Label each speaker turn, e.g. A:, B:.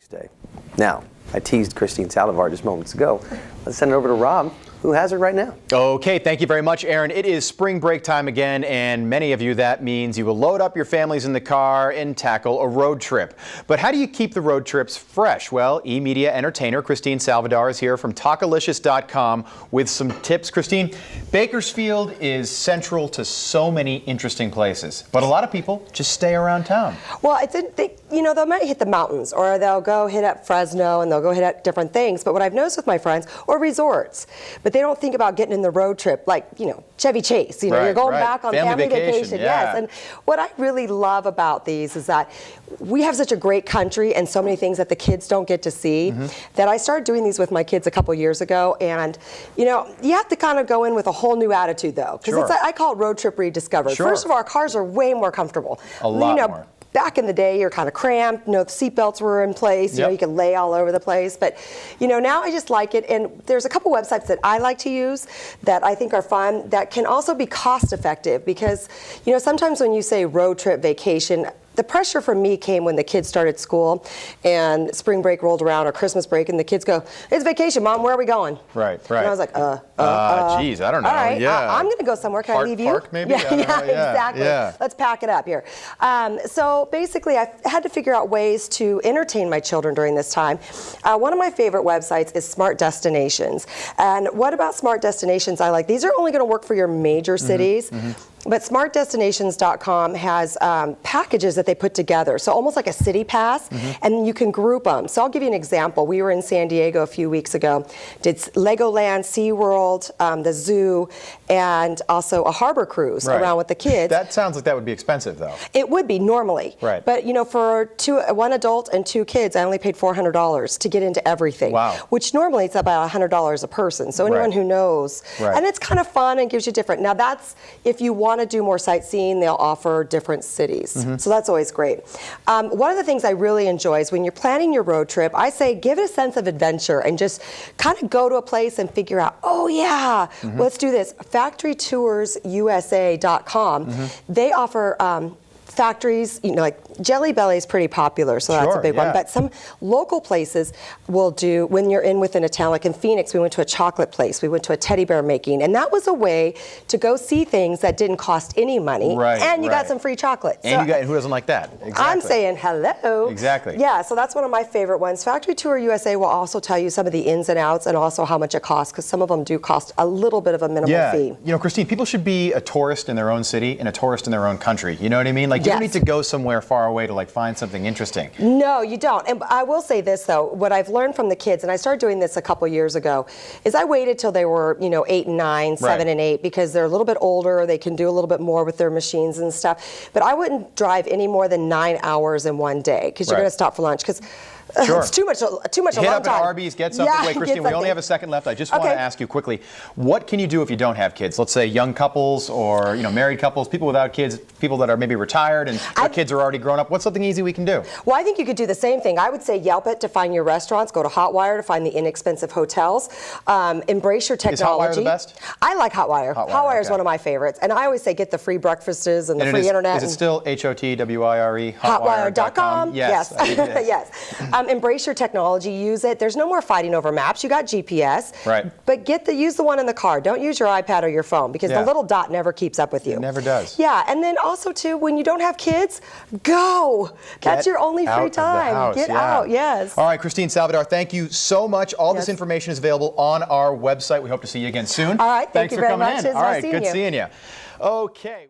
A: Day. Now, I teased Christine Saldivar just moments ago. Let's send it over to Rob, who has it right now.
B: Okay, thank you very much, Aaron. It is spring break time again, and many of you, that means you will load up your families in the car and tackle a road trip. But how do you keep the road trips fresh? Well, e-media entertainer Christine Saldivar is here from Talkalicious.com with some tips. Christine, Bakersfield is central to so many interesting places, but a lot of people just stay around town.
C: Well, they might hit the mountains, or they'll go hit up Fresno, and they'll go hit up different things. But what I've noticed with my friends, or resorts, but they don't think about getting in the road trip like, Chevy Chase. You're going back on family vacation.
B: Yeah.
C: Yes. And what I really love about these is that we have such a great country and so many things that the kids don't get to see that I started doing these with my kids a couple years ago. And, you have to kind of go in with a whole new attitude, though, because I call it road trip rediscovered.
B: Sure.
C: First of all, our cars are way more comfortable.
B: A lot more.
C: Back in the day, you're kind of cramped. The seatbelts were in place. You could lay all over the place. But, now I just like it. And there's a couple websites that I like to use that I think are fun that can also be cost effective because, sometimes when you say road trip vacation, the pressure for me came when the kids started school and spring break rolled around or Christmas break and the kids go, "It's vacation, Mom, where are we going?"
B: Right.
C: And I was like,
B: geez, I don't know.
C: All right,
B: yeah.
C: I'm going to go somewhere. Can I leave you?
B: Park, maybe?
C: Yeah, exactly.
B: Yeah.
C: Let's pack it up here. So basically, I had to figure out ways to entertain my children during this time. One of my favorite websites is Smart Destinations. And what about Smart Destinations I like? These are only going to work for your major cities. But smartdestinations.com has packages that they put together, so almost like a city pass, and you can group them. So I'll give you an example. We were in San Diego a few weeks ago, did Legoland, SeaWorld, the zoo, and also a harbor cruise around with the kids.
B: That sounds like that would be expensive, though.
C: It would be normally.
B: Right.
C: But, for one adult and two kids, I only paid $400 to get into everything.
B: Wow.
C: Which normally it's about $100 a person. So anyone who knows. And it's kind of fun and gives you different. Now that's, if you want to do more sightseeing, they'll offer different cities. So that's always great. One of the things I really enjoy is when you're planning your road trip, I say give it a sense of adventure and just kind of go to a place and figure out, oh yeah, let's do this. FactoryToursUSA.com, they offer factories, like Jelly Belly is pretty popular, so that's a big one. But some local places will do, when you're within a town, like in Phoenix, we went to a chocolate place, we went to a teddy bear making, and that was a way to go see things that didn't cost any money, and you got some free chocolate.
B: And who doesn't like that? Exactly.
C: I'm saying hello.
B: Exactly.
C: Yeah, so that's one of my favorite ones. Factory Tour USA will also tell you some of the ins and outs and also how much it costs, because some of them do cost a little bit of a minimal fee.
B: Christine, people should be a tourist in their own city and a tourist in their own country. You know what I mean? Like, you don't need to go somewhere far away to find something interesting.
C: No, you don't. And I will say this though, what I've learned from the kids, and I started doing this a couple years ago, is I waited till they were 8 and 9, 7 and 8, because they're a little bit older, they can do a little bit more with their machines and stuff. But I wouldn't drive any more than 9 hours in one day, because you're going to stop for lunch, because it's too much a long time.
B: Hit up at Arby's, get something. Wait, Christine, we only have a second left. I just want to ask you quickly, what can you do if you don't have kids? Let's say young couples or married couples, people without kids, people that are maybe retired and their kids are already grown up. What's something easy we can do?
C: Well, I think you could do the same thing. I would say Yelp it to find your restaurants, go to Hotwire to find the inexpensive hotels, embrace your technology.
B: Is Hotwire the best?
C: I like Hotwire. Hotwire is one of my favorites. And I always say get the free breakfasts and the free internet.
B: Is it still HOTWIRE?
C: Hotwire.com?
B: Yes.
C: Yes. Embrace your technology, use it. There's no more fighting over maps. You got GPS. But use the one in the car. Don't use your iPad or your phone, because the little dot never keeps up with you.
B: It never does.
C: Yeah, and then also too, when you don't have kids, go. That's your only free time. Get out, yes.
B: All right, Christine Saldivar, thank you so much. All this information is available on our website. We hope to see you again soon.
C: All right, thank you very much.
B: All right, good seeing you. Okay.